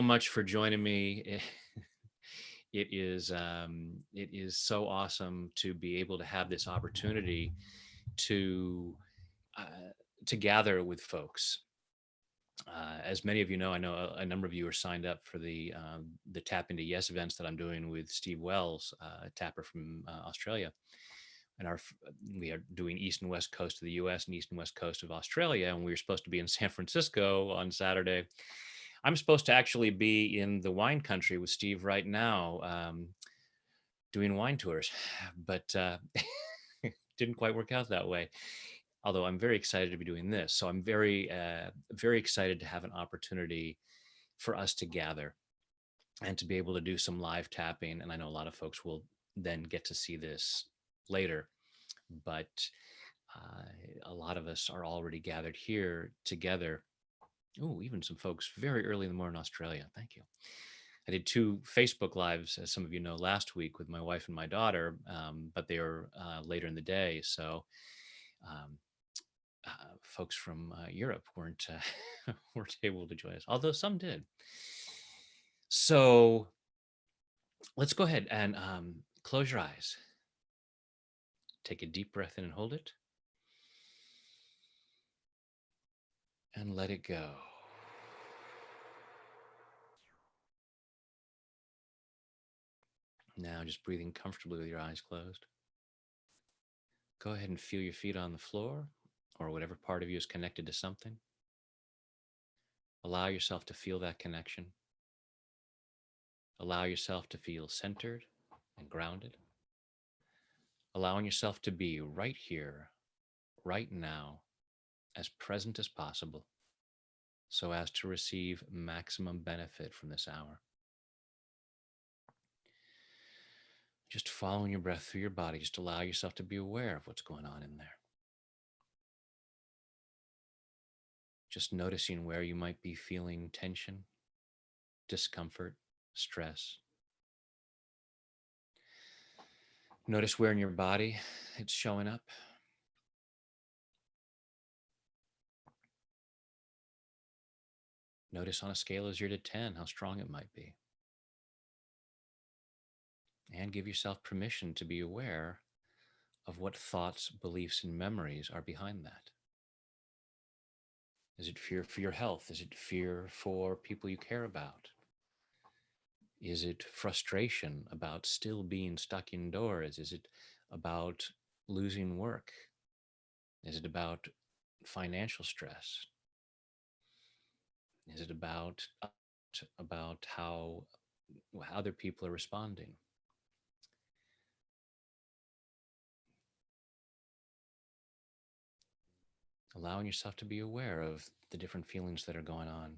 Much for joining me. It is so awesome to be able to have this opportunity to uh, to gather with folks. As many of you know, I know a number of you are signed up for the Tap into Yes events that I'm doing with Steve Wells, a tapper from Australia, and we are doing East and West Coast of the U.S. and East and West Coast of Australia, and we were supposed to be in San Francisco on Saturday. I'm supposed to actually be in the wine country with Steve right now, doing wine tours, but didn't quite work out that way. Although I'm very excited to be doing this, so I'm very excited to have an opportunity for us to gather and to be able to do some live tapping. And I know a lot of folks will then get to see this later, but uh, a lot of us are already gathered here together. Oh, even some folks very early in the morning in Australia. Thank you. I did two Facebook lives, as some of you know, last week with my wife and my daughter, but they were later in the day. So um, folks from Europe weren't able to join us, although some did. So let's go ahead and close your eyes. Take a deep breath in and hold it, and let it go. Now, just breathing comfortably with your eyes closed. Go ahead and feel your feet on the floor or whatever part of you is connected to something. Allow yourself to feel that connection. Allow yourself to feel centered and grounded. Allowing yourself to be right here, right now, as present as possible, so as to receive maximum benefit from this hour. Just following your breath through your body, just allow yourself to be aware of what's going on in there. Just noticing where you might be feeling tension, discomfort, stress. Notice where in your body it's showing up. Notice on a scale of 0 to 10 how strong it might be. And give yourself permission to be aware of what thoughts, beliefs, and memories are behind that. Is it fear for your health? Is it fear for people you care about? Is it frustration about still being stuck indoors? Is it about losing work? Is it about financial stress? Is it about how other people are responding? Allowing yourself to be aware of the different feelings that are going on.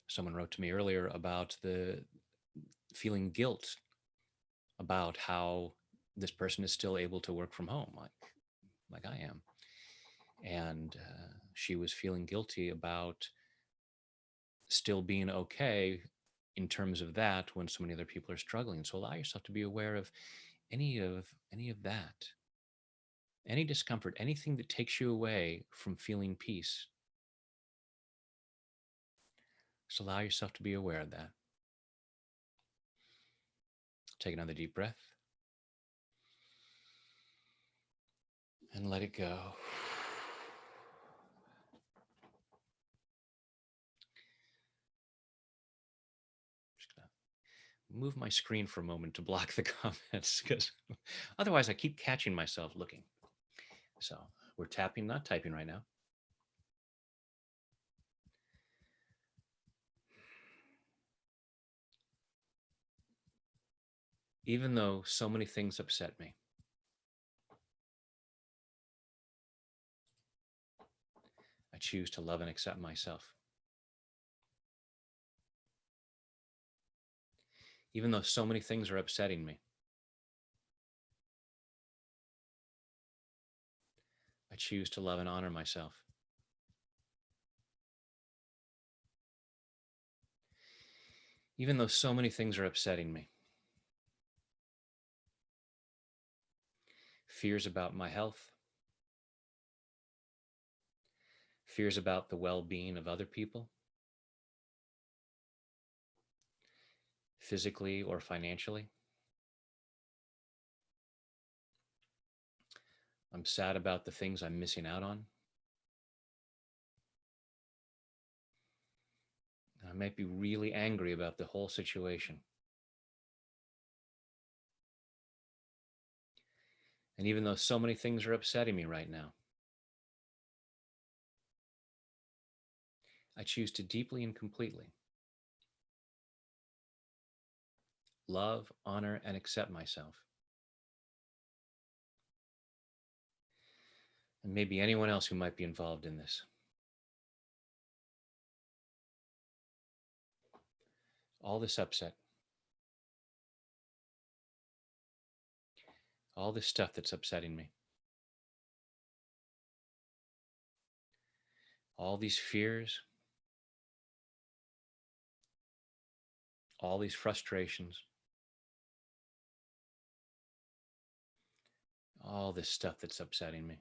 Someone wrote to me earlier about the feeling guilt about how this person is still able to work from home, like I am, and she was feeling guilty about still being okay in terms of that when so many other people are struggling. So allow yourself to be aware of any of that, any discomfort, anything that takes you away from feeling peace. Just allow yourself to be aware of that. Take another deep breath and let it go. Just gonna move my screen for a moment to block the comments because otherwise I keep catching myself looking. So we're tapping, not typing right now. Even though so many things upset me, I choose to love and accept myself. Even though so many things are upsetting me, I choose to love and honor myself. Even though so many things are upsetting me, fears about my health, fears about the well-being of other people, physically or financially. I'm sad about the things I'm missing out on. I might be really angry about the whole situation. And even though so many things are upsetting me right now, I choose to deeply and completely love, honor, and accept myself. And maybe anyone else who might be involved in this. All this upset, all this stuff that's upsetting me, all these fears, all these frustrations, all this stuff that's upsetting me.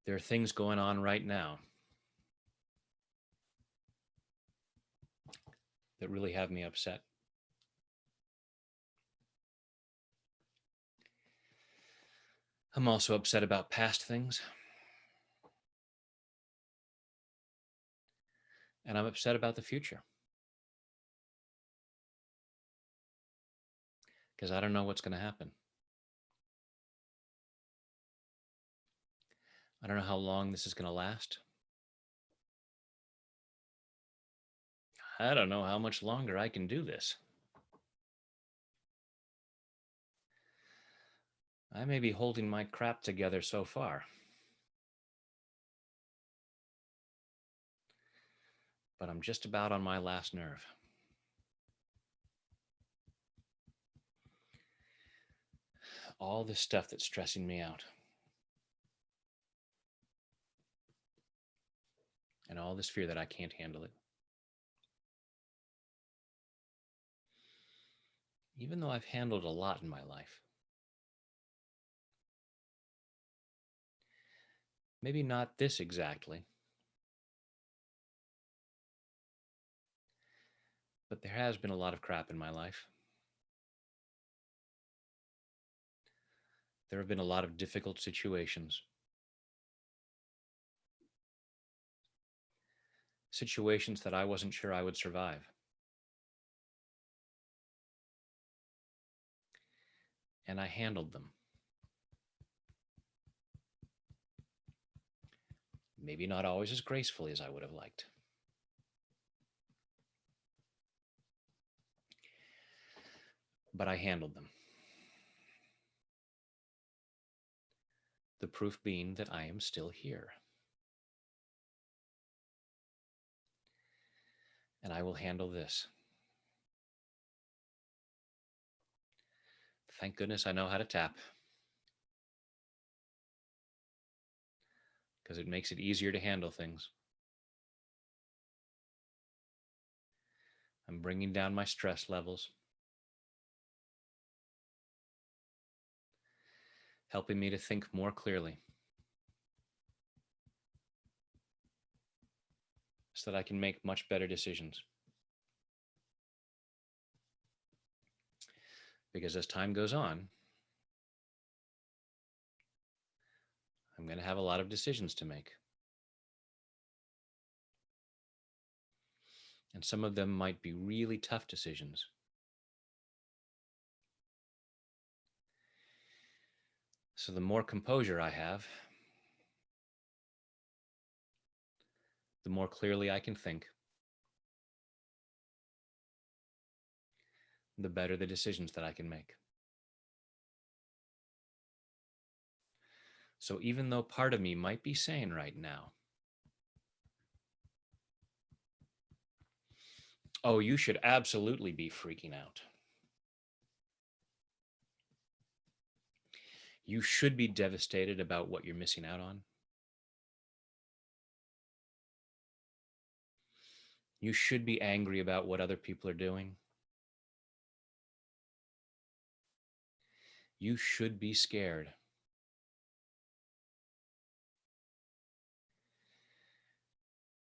There are things going on right now that really have me upset. I'm also upset about past things. And I'm upset about the future because I don't know what's going to happen. I don't know how long this is going to last. I don't know how much longer I can do this. I may be holding my crap together so far, but I'm just about on my last nerve. All this stuff that's stressing me out. And all this fear that I can't handle it. Even though I've handled a lot in my life. Maybe not this exactly. But there has been a lot of crap in my life. There have been a lot of difficult situations. Situations that I wasn't sure I would survive. And I handled them. Maybe not always as gracefully as I would have liked. But I handled them. The proof being that I am still here. And I will handle this. Thank goodness I know how to tap. Because it makes it easier to handle things. I'm bringing down my stress levels. Helping me to think more clearly. So that I can make much better decisions. Because as time goes on, I'm going to have a lot of decisions to make. And some of them might be really tough decisions. So the more composure I have, the more clearly I can think, the better the decisions that I can make. So even though part of me might be saying right now, oh, you should absolutely be freaking out. You should be devastated about what you're missing out on. You should be angry about what other people are doing. You should be scared.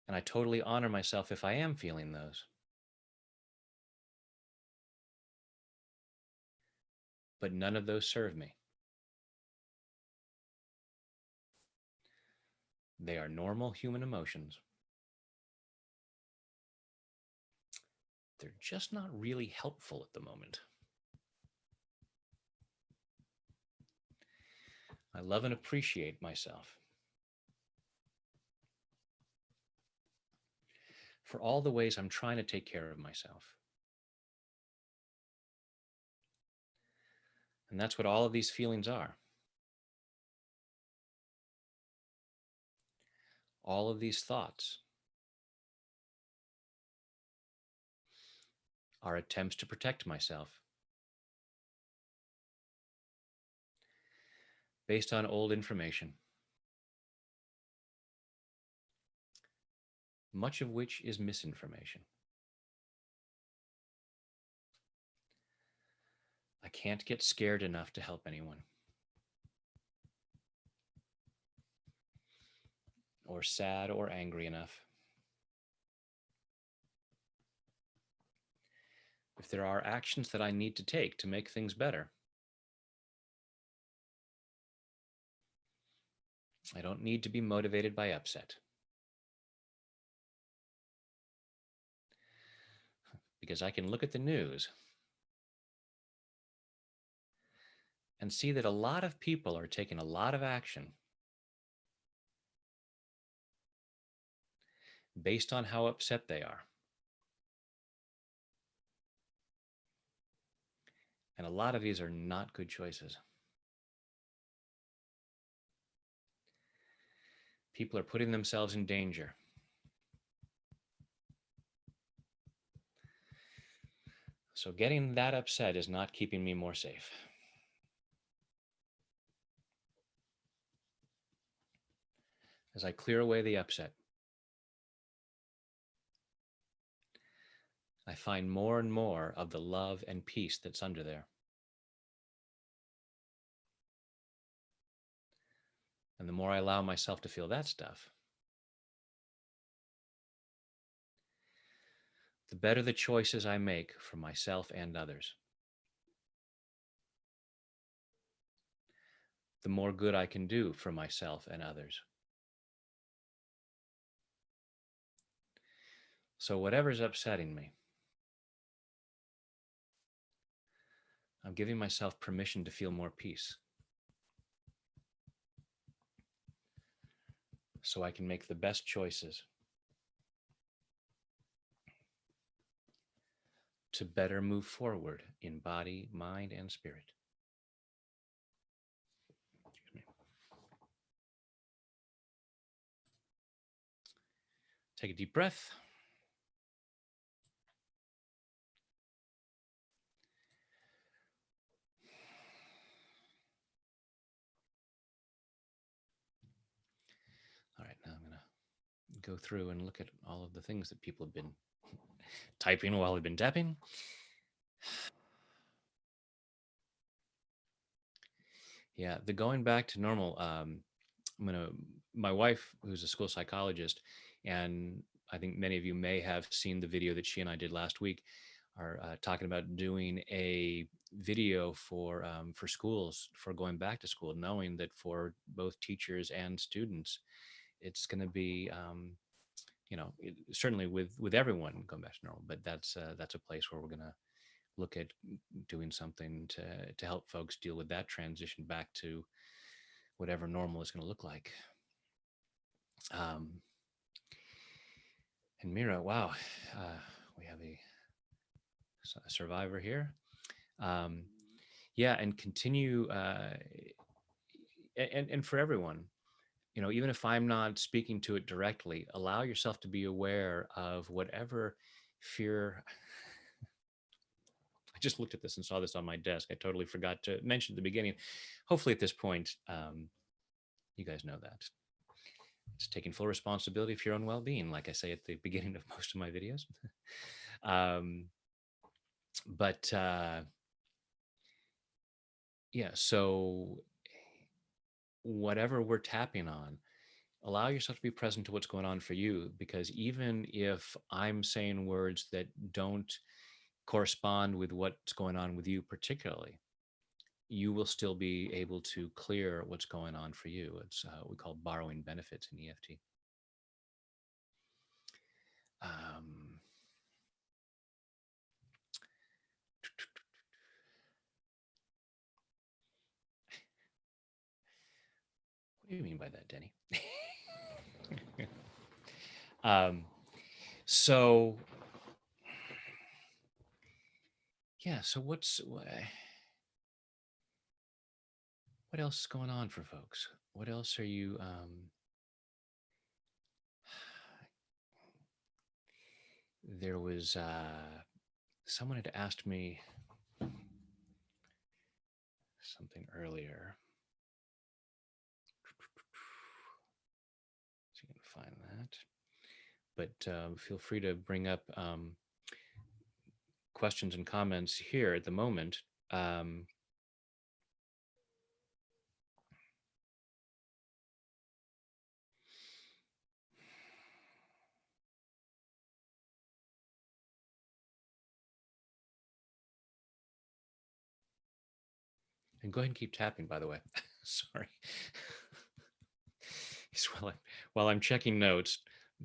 And I totally honor myself if I am feeling those. But none of those serve me. They are normal human emotions. They're just not really helpful at the moment. I love and appreciate myself for all the ways I'm trying to take care of myself. And that's what all of these feelings are. All of these thoughts are attempts to protect myself based on old information, much of which is misinformation. I can't get scared enough to help anyone, or sad or angry enough. If there are actions that I need to take to make things better, I don't need to be motivated by upset. Because I can look at the news and see that a lot of people are taking a lot of action based on how upset they are. And a lot of these are not good choices. People are putting themselves in danger. So getting that upset is not keeping me more safe. As I clear away the upset, I find more and more of the love and peace that's under there. And the more I allow myself to feel that stuff, the better the choices I make for myself and others. The more good I can do for myself and others. So whatever's upsetting me, I'm giving myself permission to feel more peace so I can make the best choices to better move forward in body, mind, and spirit. Excuse me. Take a deep breath. All right, now I'm going to go through and look at all of the things that people have been typing while they've been tapping. Yeah, the going back to normal. My wife, who's a school psychologist, and I think many of you may have seen the video that she and I did last week, are talking about doing a video for schools for going back to school, knowing that for both teachers and students, it's going to be certainly with everyone going back to normal, but that's a place where we're going to look at doing something to help folks deal with that transition back to whatever normal is going to look like. Um, and Mira, wow, we have a survivor here. Um, yeah, and continue, and for everyone, even if I'm not speaking to it directly, allow yourself to be aware of whatever fear. I just looked at this and saw this on my desk. I totally forgot to mention at the beginning. Hopefully, at this point, you guys know that. It's taking full responsibility for your own well-being, like I say at the beginning of most of my videos. um, but yeah, so whatever we're tapping on, Allow yourself to be present to what's going on for you, because even if I'm saying words that don't correspond with what's going on with you particularly, you will still be able to clear what's going on for you. It's what we call borrowing benefits in EFT. Um, what do you mean by that, Denny? um, so yeah, so what else is going on for folks? What else are you? There was someone had asked me something earlier. So you can find that. But feel free to bring up questions and comments here at the moment. Um, and go ahead and keep tapping, by the way. Sorry. while, while I'm checking notes,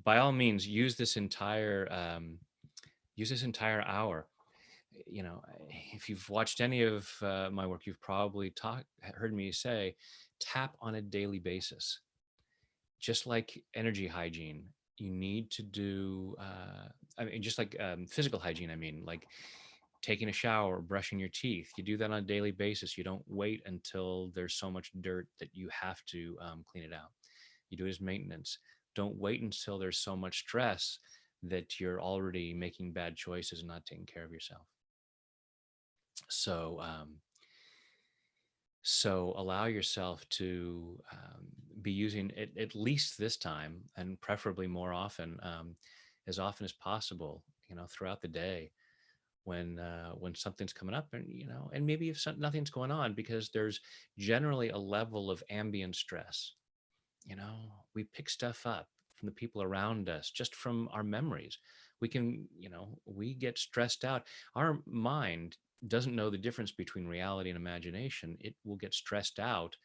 by all means, use this entire hour. You know, if you've watched any of my work, you've probably heard me say, tap on a daily basis. Just like energy hygiene, you need to do. I mean, just like physical hygiene. I mean, like taking a shower, brushing your teeth. You do that on a daily basis. You don't wait until there's so much dirt that you have to clean it out. You do it as maintenance. Don't wait until there's so much stress that you're already making bad choices and not taking care of yourself. So, so allow yourself to be using it at least this time, and preferably more often, as often as possible. You know, throughout the day, when something's coming up, and and maybe if nothing's going on, because there's generally a level of ambient stress. We pick stuff up from the people around us, just from our memories. We get stressed out. Our mind doesn't know the difference between reality and imagination. It will get stressed out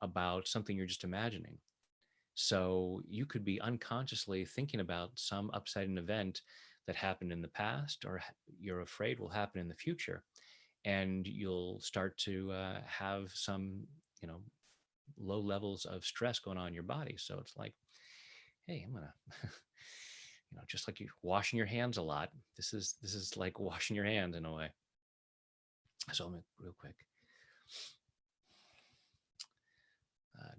about something you're just imagining. So you could be unconsciously thinking about some upsetting event that happened in the past, or you're afraid will happen in the future, and you'll start to have some, you know, low levels of stress going on in your body. So it's like, hey, I'm gonna, just like you washing your hands a lot. This is like washing your hands in a way. So I'm real quick.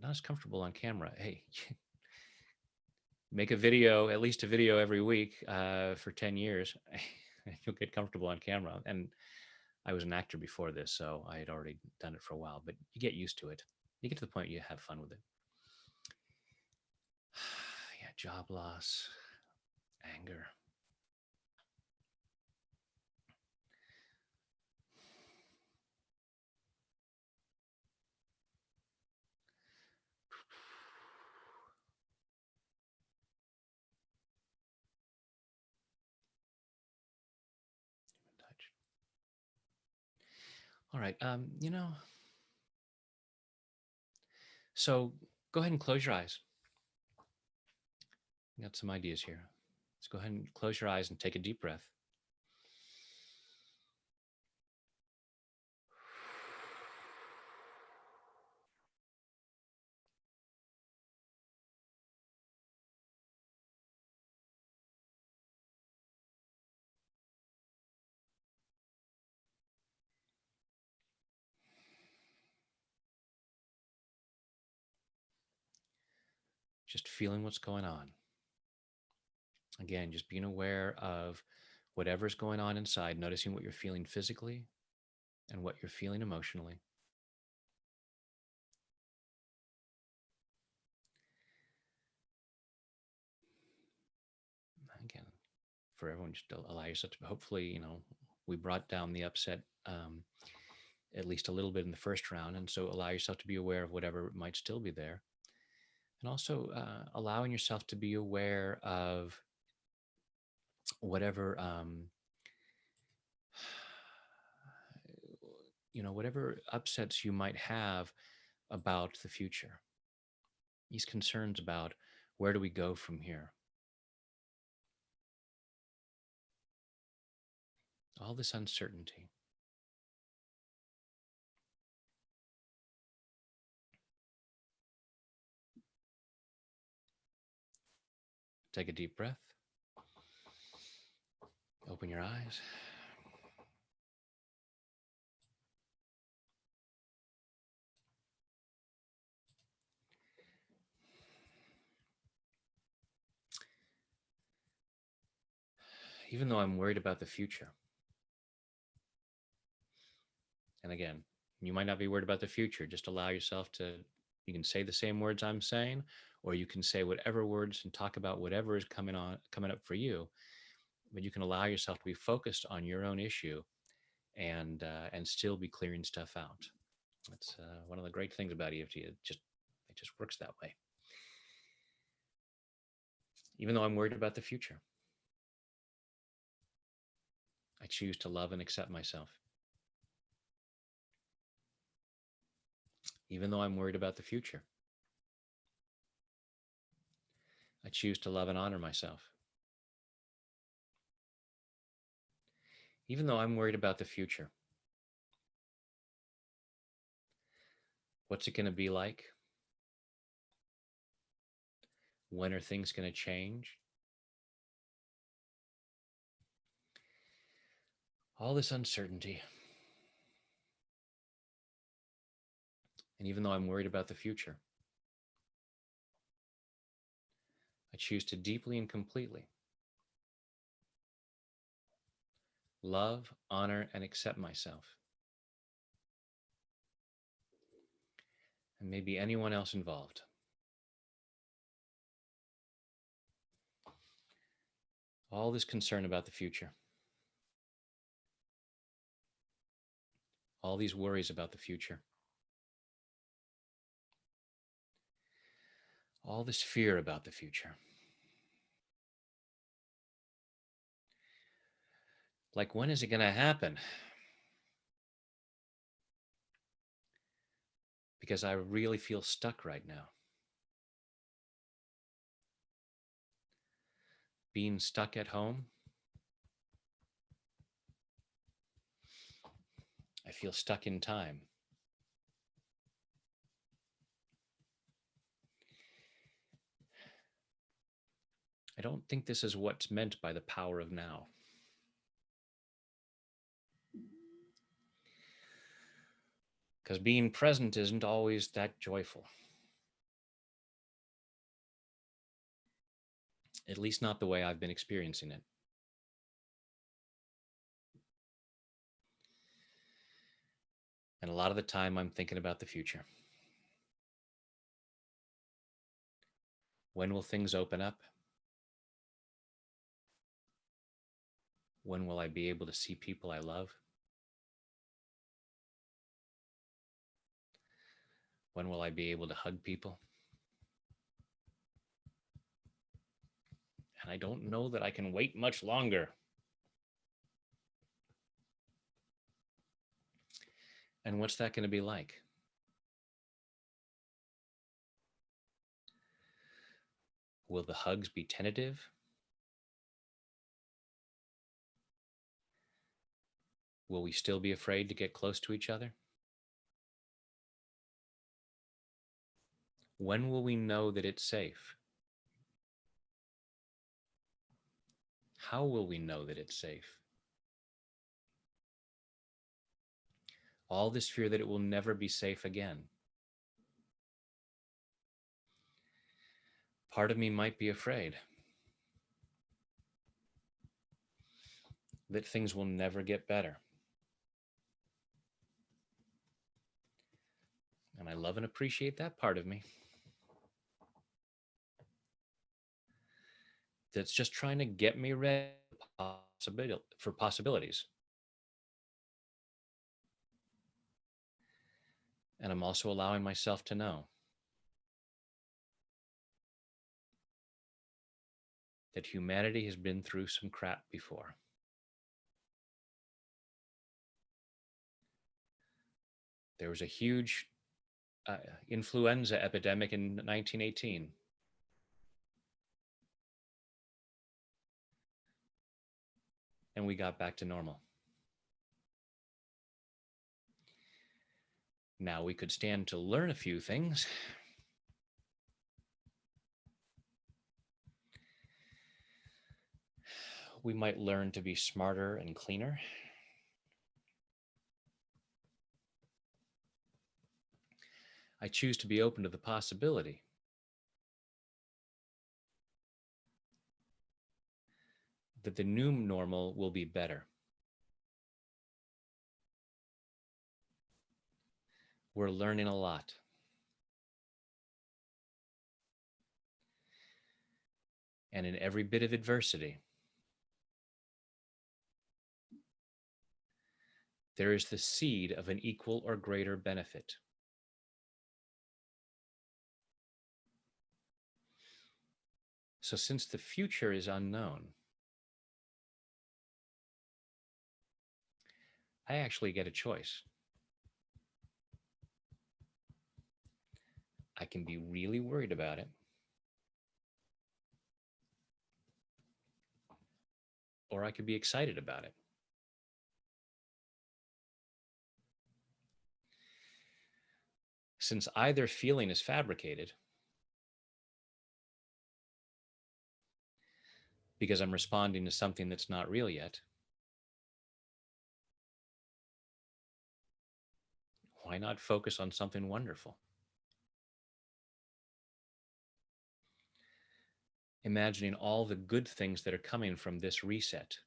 Not as comfortable on camera. Hey, make a video, at least a video every week for 10 years. You'll get comfortable on camera. And I was an actor before this, so I had already done it for a while, but you get used to it. You get to the point you have fun with it. Yeah, job loss, anger. Touch. All right. So go ahead and close your eyes. I got some ideas here. Let's go ahead and close your eyes and take a deep breath. Just feeling what's going on. Again, just being aware of whatever's going on inside, noticing what you're feeling physically and what you're feeling emotionally. Again, for everyone, just allow yourself to, hopefully, we brought down the upset at least a little bit in the first round. And so allow yourself to be aware of whatever might still be there. And also allowing yourself to be aware of whatever whatever upsets you might have about the future, these concerns about where do we go from here, all this uncertainty. Take a deep breath, open your eyes. Even though I'm worried about the future, and again, you might not be worried about the future, just allow yourself to, you can say the same words I'm saying, or you can say whatever words and talk about whatever is coming up for you, but you can allow yourself to be focused on your own issue and still be clearing stuff out. That's one of the great things about EFT. It just works that way. Even though I'm worried about the future, I choose to love and accept myself. Even though I'm worried about the future, I choose to love and honor myself. Even though I'm worried about the future, what's it going to be like? When are things going to change? All this uncertainty. And even though I'm worried about the future, I choose to deeply and completely love, honor, and accept myself, and maybe anyone else involved. All this concern about the future, all these worries about the future, all this fear about the future. Like, when is it going to happen? Because I really feel stuck right now. Being stuck at home, I feel stuck in time. I don't think this is what's meant by the power of now. Because being present isn't always that joyful. At least not the way I've been experiencing it. And a lot of the time I'm thinking about the future. When will things open up? When will I be able to see people I love? When will I be able to hug people? And I don't know that I can wait much longer. And what's that going to be like? Will the hugs be tentative? Will we still be afraid to get close to each other? When will we know that it's safe? How will we know that it's safe? All this fear that it will never be safe again. Part of me might be afraid that things will never get better. And I love and appreciate that part of me. That's just trying to get me ready for possibilities. And I'm also allowing myself to know that humanity has been through some crap before. There was a huge influenza epidemic in 1918. And we got back to normal. Now we could stand to learn a few things. We might learn to be smarter and cleaner. I choose to be open to the possibility that the new normal will be better. We're learning a lot. And in every bit of adversity, there is the seed of an equal or greater benefit. So since the future is unknown, I actually get a choice. I can be really worried about it, or I could be excited about it. Since either feeling is fabricated, because I'm responding to something that's not real yet, why not focus on something wonderful? Imagining all the good things that are coming from this reset.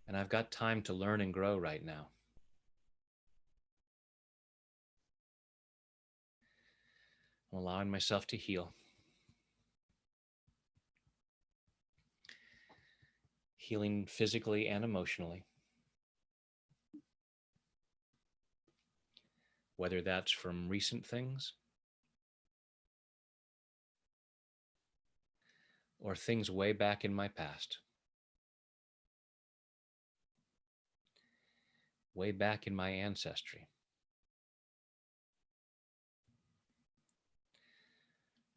And I've got time to learn and grow right now. I'm allowing myself to heal. Healing physically and emotionally. Whether that's from recent things or things way back in my past. Way back in my ancestry.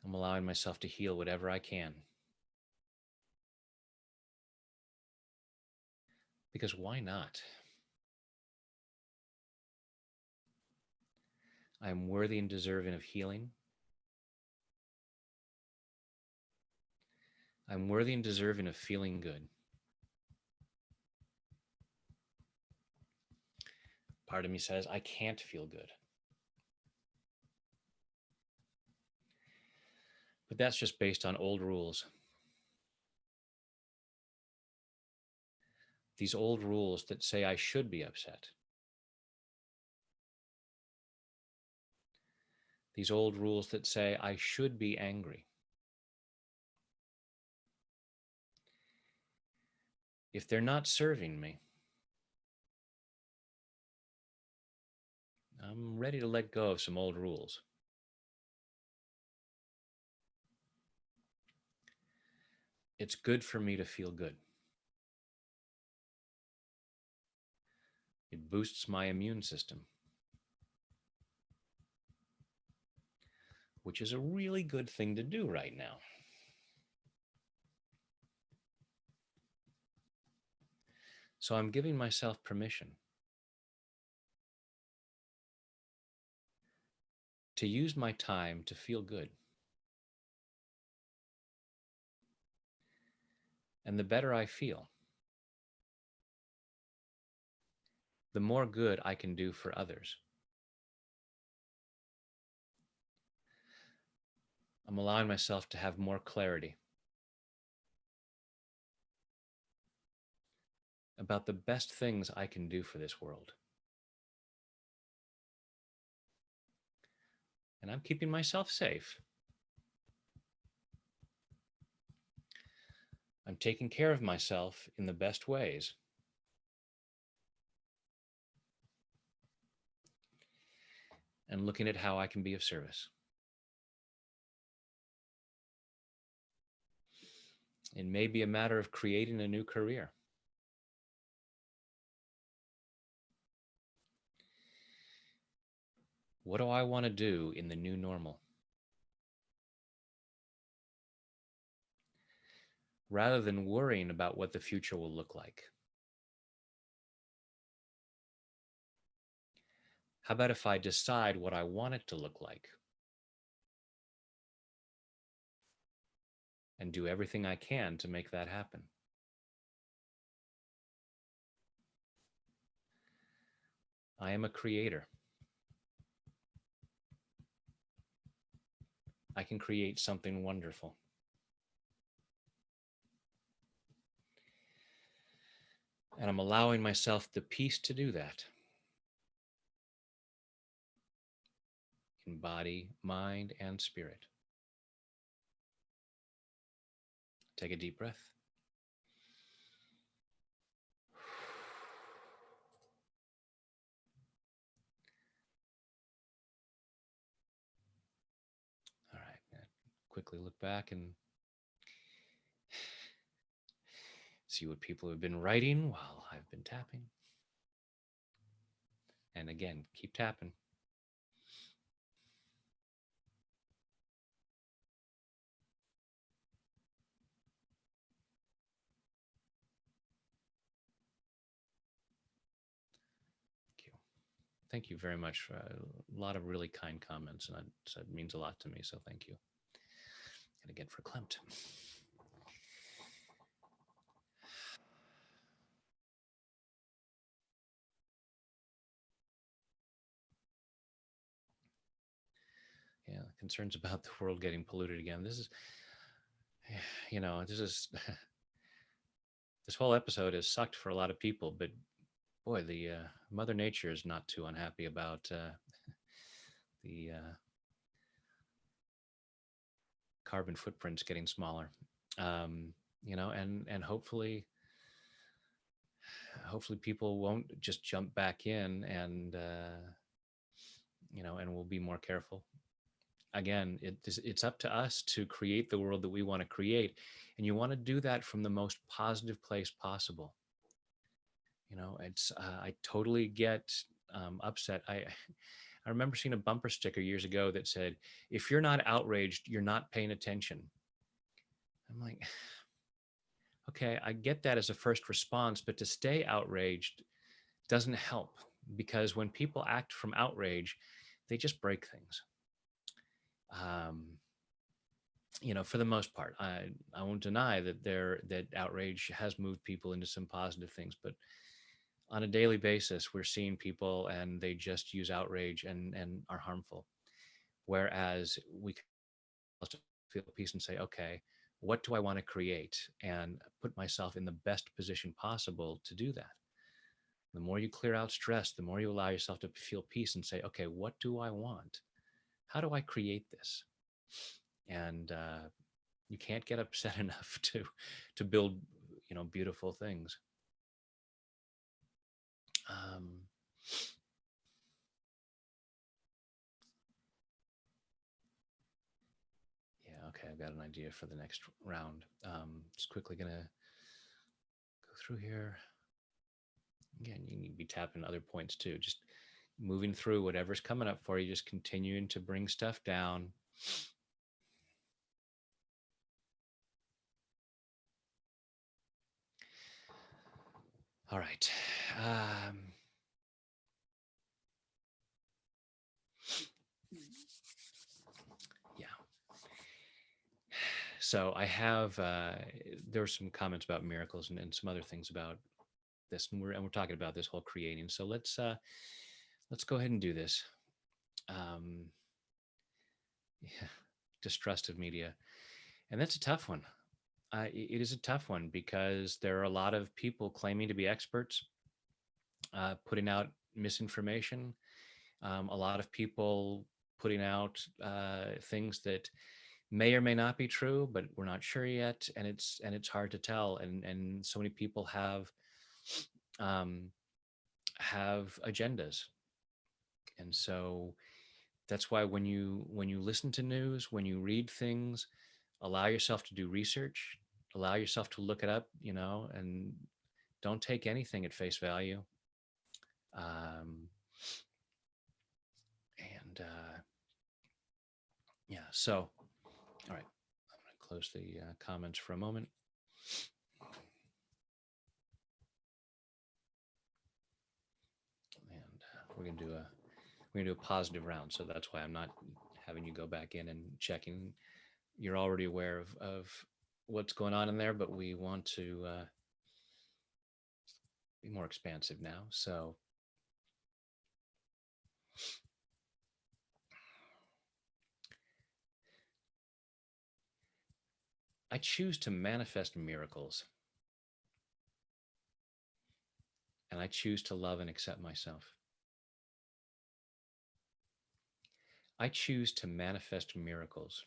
I'm allowing myself to heal whatever I can. Because why not? I am worthy and deserving of healing. I'm worthy and deserving of feeling good. Part of me says, I can't feel good. But that's just based on old rules. These old rules that say I should be upset. These old rules that say I should be angry. If they're not serving me, I'm ready to let go of some old rules. It's good for me to feel good. It boosts my immune system, which is a really good thing to do right now. So I'm giving myself permission to use my time to feel good. And the better I feel, the more good I can do for others. I'm allowing myself to have more clarity about the best things I can do for this world. And I'm keeping myself safe. I'm taking care of myself in the best ways. and looking at how I can be of service. It may be a matter of creating a new career. What do I want to do in the new normal? Rather than worrying about what the future will look like. How about if I decide what I want it to look like and do everything I can to make that happen? I am a creator. I can create something wonderful. And I'm allowing myself the peace to do that in body, mind, and spirit. Take a deep breath. All right. Now quickly look back and see what people have been writing while I've been tapping. And again, keep tapping. Thank you. Thank you very much for a lot of really kind comments, and that means a lot to me. So thank you. And again for Klimt. Yeah, concerns about the world getting polluted again. This is, this is this whole episode has sucked for a lot of people, but boy, the Mother Nature is not too unhappy about the carbon footprints getting smaller. And hopefully people won't just jump back in and and we'll be more careful. Again, it's up to us to create the world that we want to create, and you want to do that from the most positive place possible. It's I totally get upset. I remember seeing a bumper sticker years ago that said, "If you're not outraged, you're not paying attention." I'm like, okay, I get that as a first response, but to stay outraged doesn't help, because when people act from outrage, they just break things. Um, for the most part, I won't deny that outrage has moved people into some positive things, but on a daily basis, we're seeing people and they just use outrage and are harmful. Whereas we can also feel peace and say, okay, what do I want to create, and put myself in the best position possible to do that. The more you clear out stress, the more you allow yourself to feel peace and say, okay, what do I want? How do I create this? And you can't get upset enough to build, beautiful things. Um, yeah, okay, I've got an idea for the next round. Just quickly gonna go through here. Again, you need to be tapping other points too. Just moving through whatever's coming up for you, just continuing to bring stuff down. All right. Um, yeah. So I have, there were some comments about miracles and some other things about this, and we're talking about this whole creating. So let's go ahead and do this. Um, yeah, distrust of media, and that's a tough one. It is a tough one because there are a lot of people claiming to be experts, putting out misinformation. A lot of people putting out things that may or may not be true, but we're not sure yet, and it's hard to tell. And so many people um, have agendas, and so That's why when you listen to news, when you read things, allow yourself to do research, allow yourself to look it up, and don't take anything at face value. Um, and yeah, so all right, I'm going to close the comments for a moment. And we're gonna do a positive round, so that's why I'm not having you go back in and checking. You're already aware of what's going on in there, but we want to be more expansive now. So I choose to manifest miracles, and I choose to love and accept myself. I choose to manifest miracles,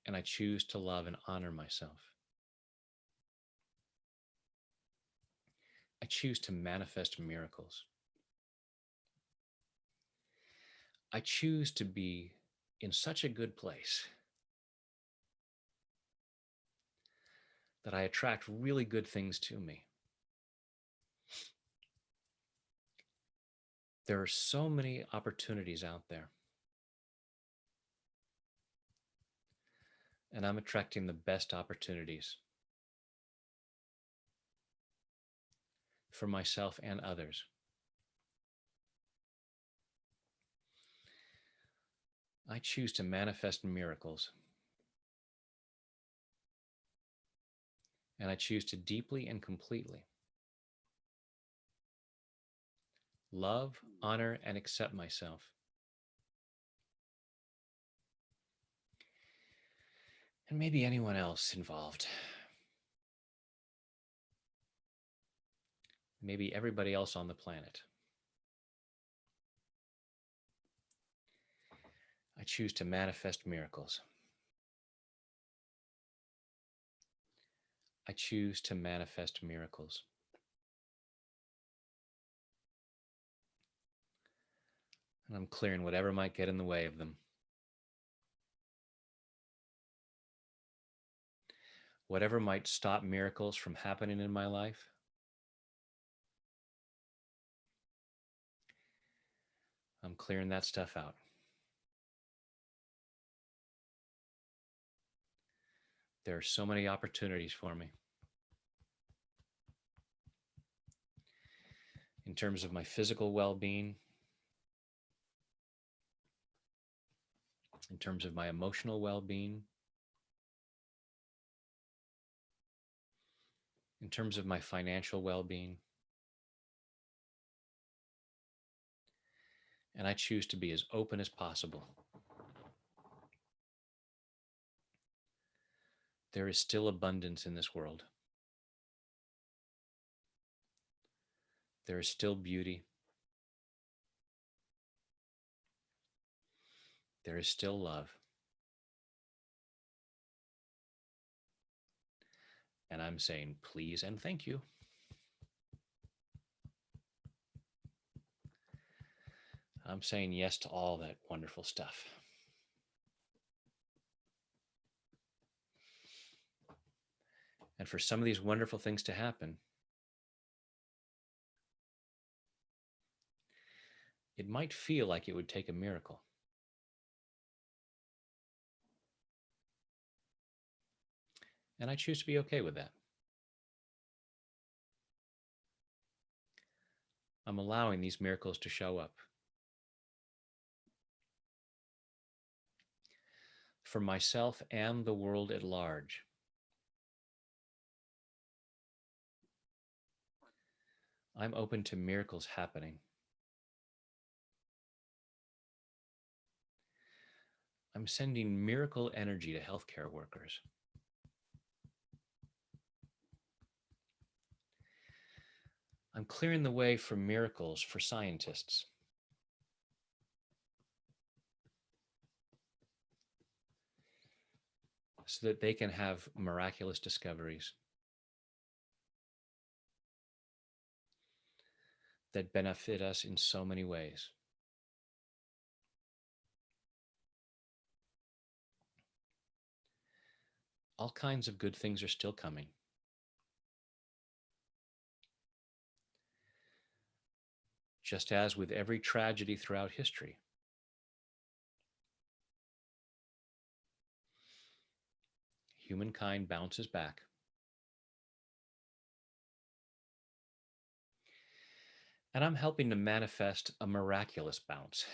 and I choose to love and honor myself. I choose to manifest miracles. I choose to be in such a good place that I attract really good things to me. There are so many opportunities out there, and I'm attracting the best opportunities for myself and others. I choose to manifest miracles, and I choose to deeply and completely love, honor, and accept myself. And maybe anyone else involved. Maybe everybody else on the planet. I choose to manifest miracles. I choose to manifest miracles. And I'm clearing whatever might get in the way of them. Whatever might stop miracles from happening in my life, I'm clearing that stuff out. There are so many opportunities for me. In terms of my physical well-being, in terms of my emotional well-being, in terms of my financial well-being. And I choose to be as open as possible. There is still abundance in this world. There is still beauty. There is still love. And I'm saying please and thank you. I'm saying yes to all that wonderful stuff. And for some of these wonderful things to happen, it might feel like it would take a miracle. And I choose to be okay with that. I'm allowing these miracles to show up. For myself and the world at large. I'm open to miracles happening. I'm sending miracle energy to healthcare workers. I'm clearing the way for miracles for scientists. So that they can have miraculous discoveries. that benefit us in so many ways. All kinds of good things are still coming. Just as with every tragedy throughout history, humankind bounces back. And I'm helping to manifest a miraculous bounce.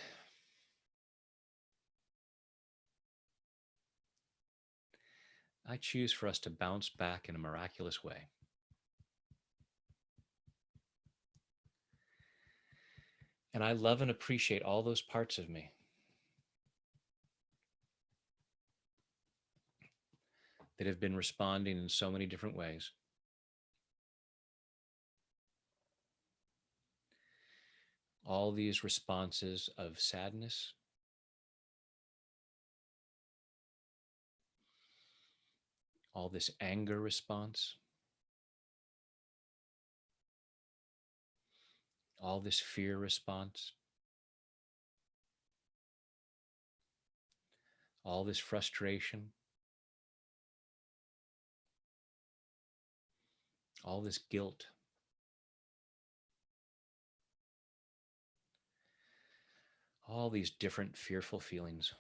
I choose for us to bounce back in a miraculous way. And I love and appreciate all those parts of me that have been responding in so many different ways. All these responses of sadness, all this anger response, all this fear response, all this frustration, all this guilt, all these different fearful feelings.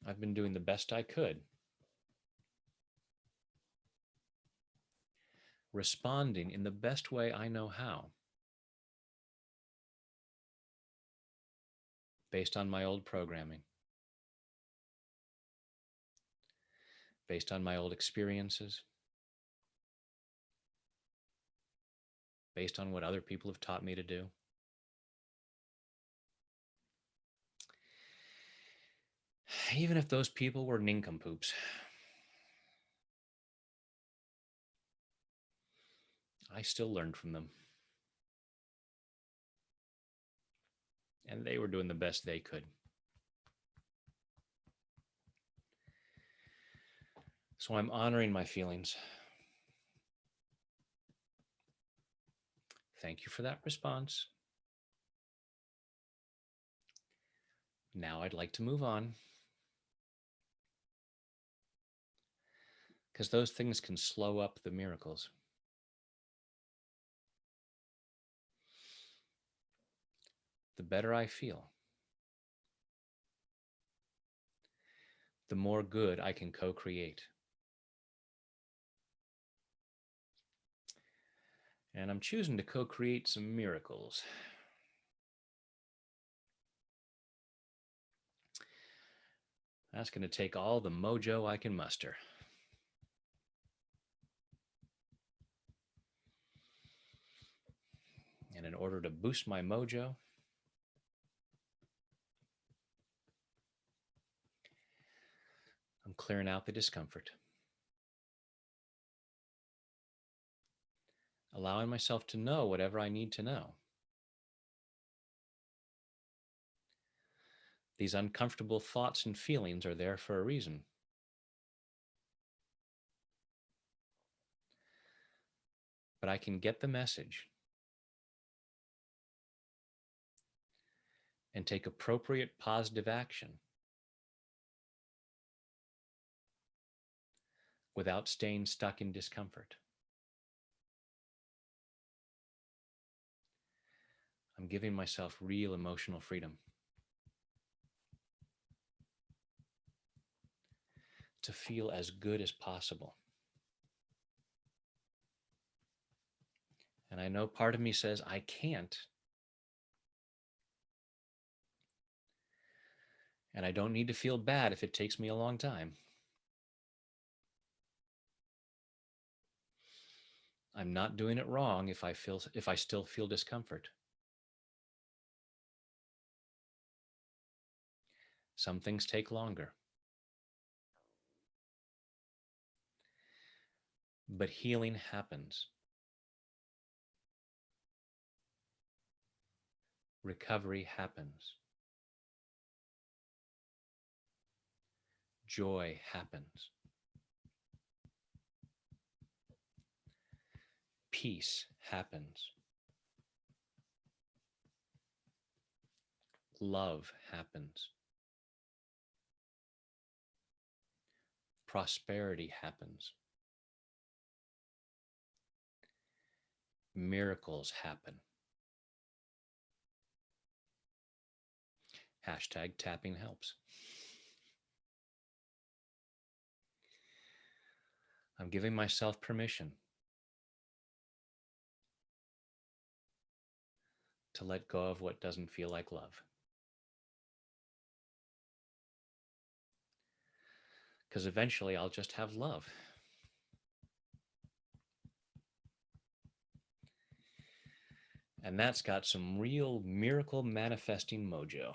I've been doing the best I could, responding in the best way I know how, based on my old programming, based on my old experiences, based on what other people have taught me to do. Even if those people were nincompoops, I still learned from them. And they were doing the best they could. So I'm honoring my feelings. Thank you for that response. Now I'd like to move on, because those things can slow up the miracles. The better I feel, the more good I can co-create. And I'm choosing to co-create some miracles. That's going to take all the mojo I can muster. And in order to boost my mojo, I'm clearing out the discomfort, allowing myself to know whatever I need to know. These uncomfortable thoughts and feelings are there for a reason. But I can get the message and take appropriate positive action without staying stuck in discomfort. I'm giving myself real emotional freedom to feel as good as possible. And I know part of me says, I can't. And I don't need to feel bad if it takes me a long time. I'm not doing it wrong if I still feel discomfort. Some things take longer. But healing happens. Recovery happens. Joy happens. Peace happens. Love happens. Prosperity happens. Miracles happen. Hashtag tapping helps. I'm giving myself permission to let go of what doesn't feel like love. Because eventually I'll just have love. And that's got some real miracle manifesting mojo.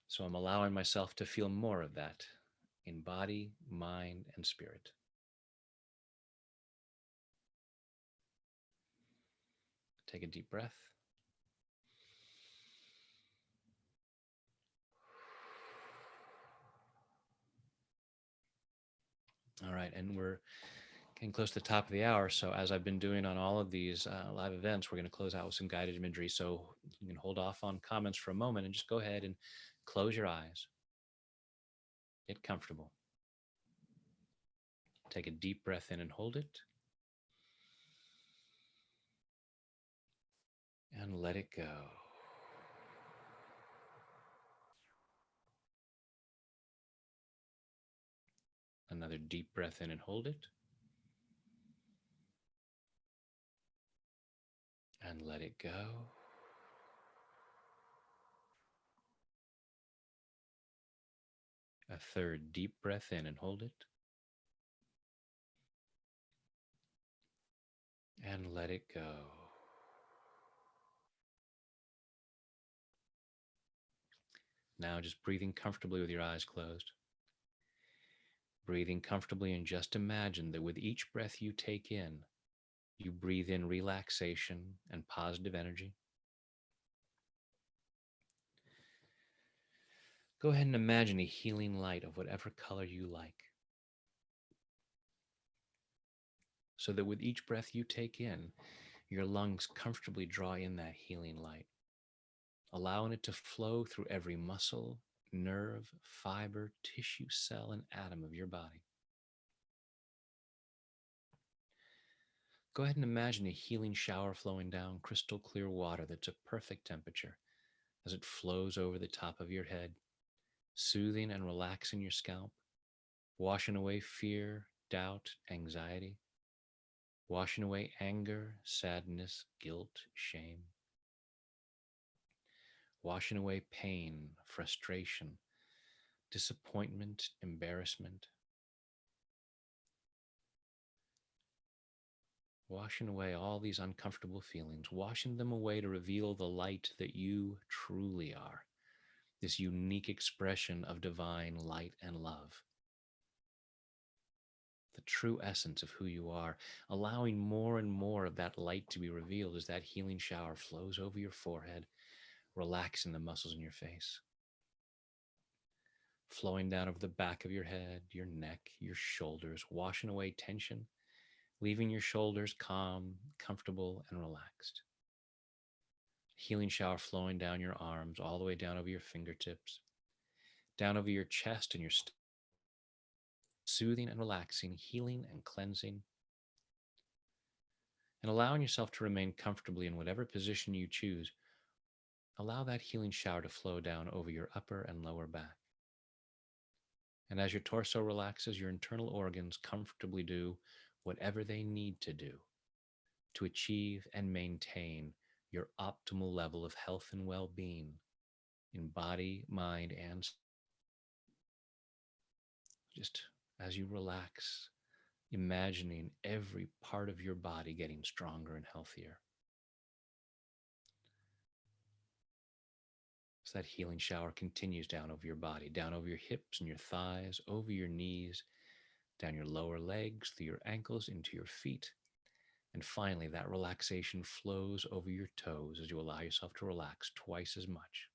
So I'm allowing myself to feel more of that in body, mind, and spirit. Take a deep breath. All right, and we're getting close to the top of the hour. So as I've been doing on all of these live events, we're going to close out with some guided imagery. So you can hold off on comments for a moment and just go ahead and close your eyes. Get comfortable. Take a deep breath in and hold it. And let it go. Another deep breath in and hold it. And let it go. A third deep breath in and hold it. And let it go. Now just breathing comfortably with your eyes closed. Breathing comfortably, and just imagine that with each breath you take in, you breathe in relaxation and positive energy. Go ahead and imagine a healing light of whatever color you like, so that with each breath you take in, your lungs comfortably draw in that healing light, allowing it to flow through every muscle, nerve, fiber, tissue, cell, and atom of your body. Go ahead and imagine a healing shower flowing down crystal clear water that's a perfect temperature as it flows over the top of your head, soothing and relaxing your scalp, washing away fear, doubt, anxiety, washing away anger, sadness, guilt, shame, washing away pain, frustration, disappointment, embarrassment, washing away all these uncomfortable feelings, washing them away to reveal the light that you truly are, this unique expression of divine light and love, the true essence of who you are, allowing more and more of that light to be revealed as that healing shower flows over your forehead, relaxing the muscles in your face, flowing down over the back of your head, your neck, your shoulders, washing away tension, leaving your shoulders calm, comfortable, and relaxed. Healing shower flowing down your arms, all the way down over your fingertips, down over your chest and your soothing and relaxing, healing and cleansing, and allowing yourself to remain comfortably in whatever position you choose. Allow that healing shower to flow down over your upper and lower back. And as your torso relaxes, your internal organs comfortably do whatever they need to do to achieve and maintain your optimal level of health and well-being in body, mind, and just as you relax, imagining every part of your body getting stronger and healthier. So that healing shower continues down over your body, down over your hips and your thighs, over your knees, down your lower legs, through your ankles, into your feet. And finally, that relaxation flows over your toes as you allow yourself to relax twice as much.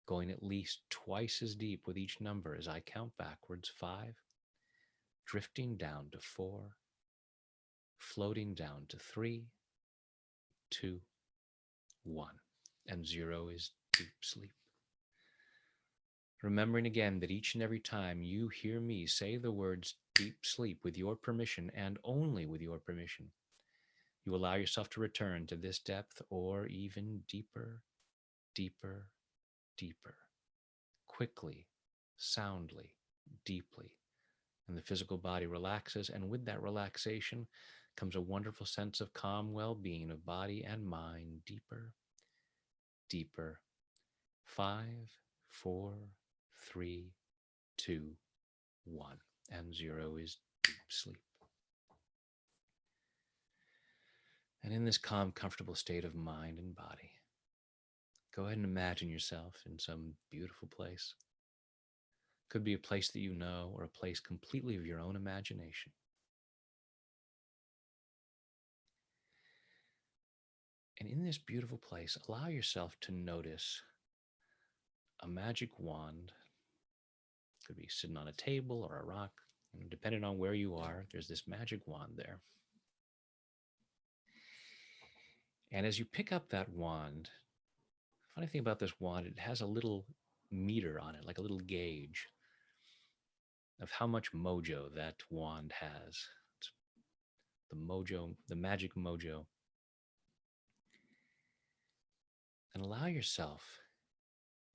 going at least twice as deep with each number as I count backwards. 5, drifting down to 4, floating down to 3, 2, 1, and 0 is deep sleep. Remembering again that each and every time you hear me say the words deep sleep with your permission and only with your permission, you allow yourself to return to this depth or even deeper, deeper, deeper, quickly, soundly, deeply. And the physical body relaxes. And with that relaxation comes a wonderful sense of calm well-being of body and mind. Deeper, deeper. 5, 4, 3, 2, 1. And 0 is deep sleep. And in this calm, comfortable state of mind and body, go ahead and imagine yourself in some beautiful place. Could be a place that you know or a place completely of your own imagination. And in this beautiful place, allow yourself to notice a magic wand. Could be sitting on a table or a rock. And depending on where you are, there's this magic wand there. And as you pick up that wand, funny thing about this wand, it has a little meter on it, like a little gauge of how much mojo that wand has. It's the mojo, the magic mojo. And allow yourself,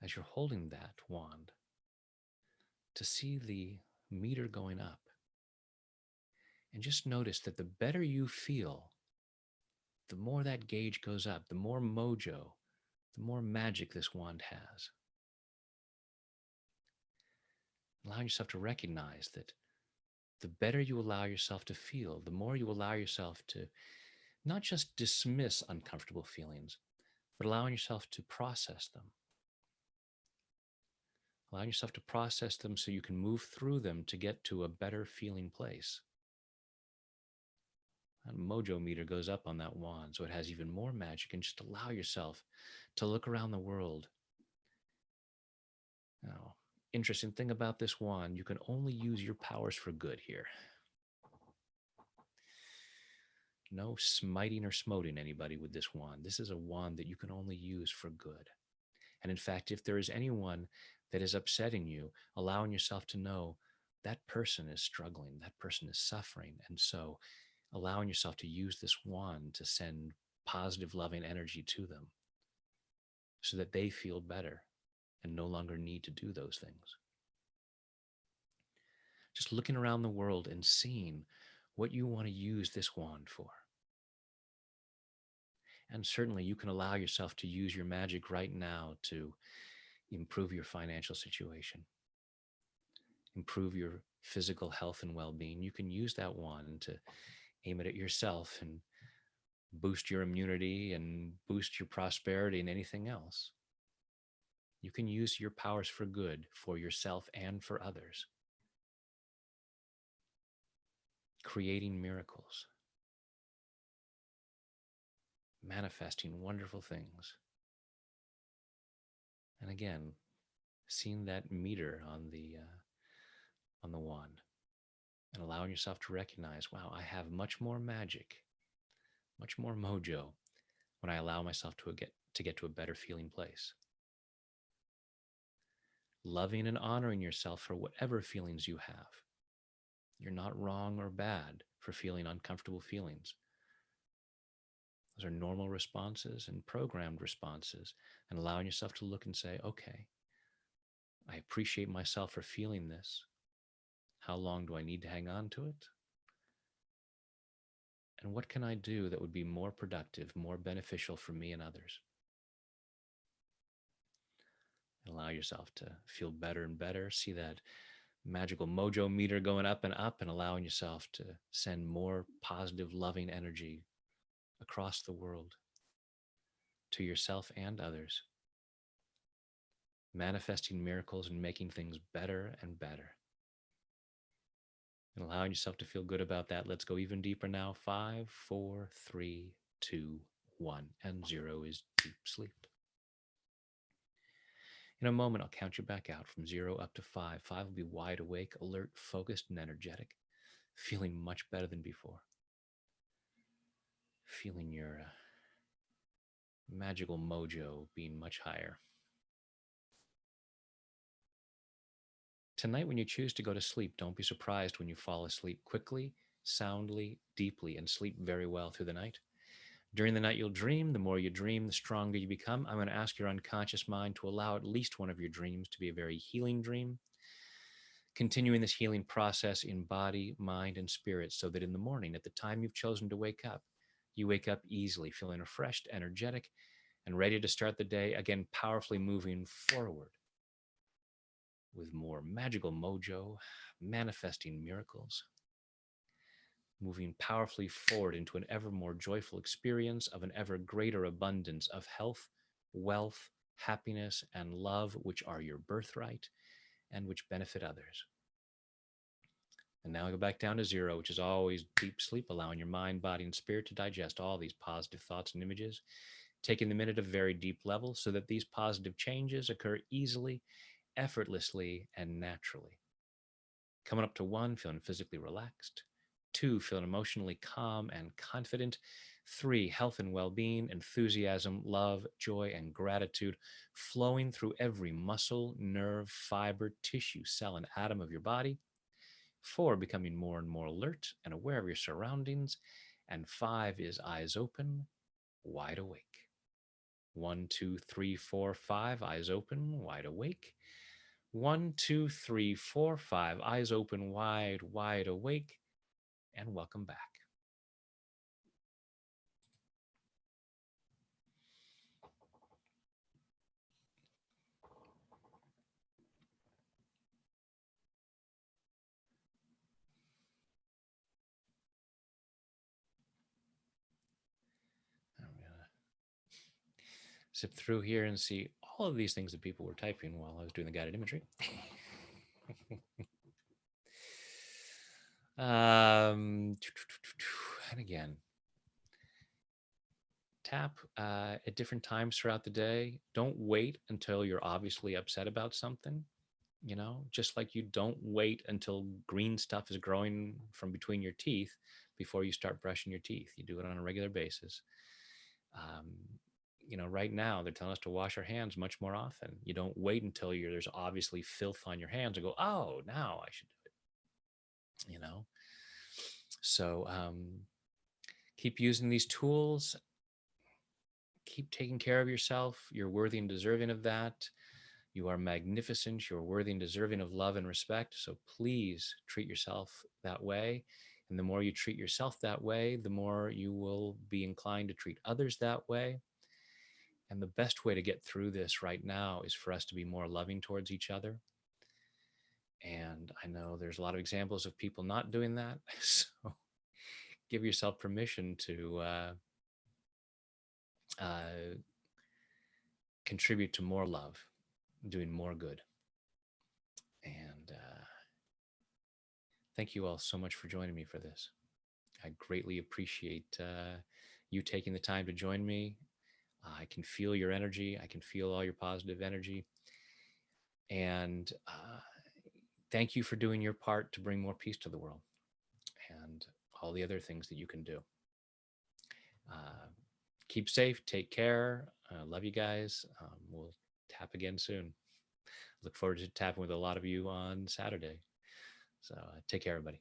as you're holding that wand, to see the meter going up. And just notice that the better you feel, the more that gauge goes up, the more mojo, the more magic this wand has. Allow yourself to recognize that the better you allow yourself to feel, the more you allow yourself to not just dismiss uncomfortable feelings, but allowing yourself to process them. Allowing yourself to process them so you can move through them to get to a better feeling place. That mojo meter goes up on that wand, so it has even more magic. And just allow yourself to look around the world. Now, interesting thing about this wand, you can only use your powers for good here. No smiting or smoting anybody with this wand. This is a wand that you can only use for good. And in fact, if there is anyone that is upsetting you, allowing yourself to know that person is struggling, that person is suffering. And so allowing yourself to use this wand to send positive, loving energy to them so that they feel better and no longer need to do those things. Just looking around the world and seeing what you want to use this wand for. And certainly you can allow yourself to use your magic right now to improve your financial situation, improve your physical health and well-being. You can use that wand to aim it at yourself and boost your immunity and boost your prosperity and anything else. You can use your powers for good for yourself and for others, creating miracles, manifesting wonderful things. And again, seeing that meter on the wand and allowing yourself to recognize, wow, I have much more magic, much more mojo when I allow myself to get to a better feeling place. Loving and honoring yourself for whatever feelings you have. You're not wrong or bad for feeling uncomfortable feelings. Those are normal responses and programmed responses, and allowing yourself to look and say, okay, I appreciate myself for feeling this. How long do I need to hang on to it? And what can I do that would be more productive, more beneficial for me and others? And allow yourself to feel better and better. See that magical mojo meter going up, and allowing yourself to send more positive, loving energy across the world to yourself and others, manifesting miracles and making things better and better. And allowing yourself to feel good about that. Let's go even deeper now. 5, 4, 3, 2, 1, and 0 is deep sleep. In a moment, I'll count you back out from 0 up to 5. 5 will be wide awake, alert, focused, and energetic, feeling much better than before. Feeling your magical mojo being much higher. Tonight, when you choose to go to sleep, don't be surprised when you fall asleep quickly, soundly, deeply, and sleep very well through the night. During the night, you'll dream. The more you dream, the stronger you become. I'm going to ask your unconscious mind to allow at least one of your dreams to be a very healing dream, continuing this healing process in body, mind, and spirit, so that in the morning, at the time you've chosen to wake up, you wake up easily, feeling refreshed, energetic, and ready to start the day, again, powerfully moving forward with more magical mojo, manifesting miracles, moving powerfully forward into an ever more joyful experience of an ever greater abundance of health, wealth, happiness, and love, which are your birthright and which benefit others. And now I go back down to 0, which is always deep sleep, allowing your mind, body, and spirit to digest all these positive thoughts and images, taking them in at a very deep level so that these positive changes occur easily, effortlessly, and naturally. Coming up to 1, feeling physically relaxed. 2, feeling emotionally calm and confident. 3, health and well-being, enthusiasm, love, joy, and gratitude flowing through every muscle, nerve, fiber, tissue, cell, and atom of your body. 4, becoming more and more alert and aware of your surroundings. And 5 is eyes open, wide awake. 1, 2, 3, 4, 5, eyes open, wide awake. 1, 2, 3, 4, 5, eyes open, wide, wide awake, and welcome back. I'm going to zip through here and see all of these things that people were typing while I was doing the guided imagery. And again, tap at different times throughout the day. Don't wait until you're obviously upset about something. Just like you don't wait until green stuff is growing from between your teeth before you start brushing your teeth. You do it on a regular basis. Um, right now they're telling us to wash our hands much more often. You don't wait until there's obviously filth on your hands and go, oh, now I should do it. So keep using these tools. Keep taking care of yourself. You're worthy and deserving of that. You are magnificent. You're worthy and deserving of love and respect. So please treat yourself that way. And the more you treat yourself that way, the more you will be inclined to treat others that way. And the best way to get through this right now is for us to be more loving towards each other. And I know there's a lot of examples of people not doing that. So give yourself permission to contribute to more love, doing more good. And thank you all so much for joining me for this. I greatly appreciate you taking the time to join me. I can feel your energy. I can feel all your positive energy. And thank you for doing your part to bring more peace to the world and all the other things that you can do. Keep safe. Take care. Love you guys. We'll tap again soon. Look forward to tapping with a lot of you on Saturday. So take care, everybody.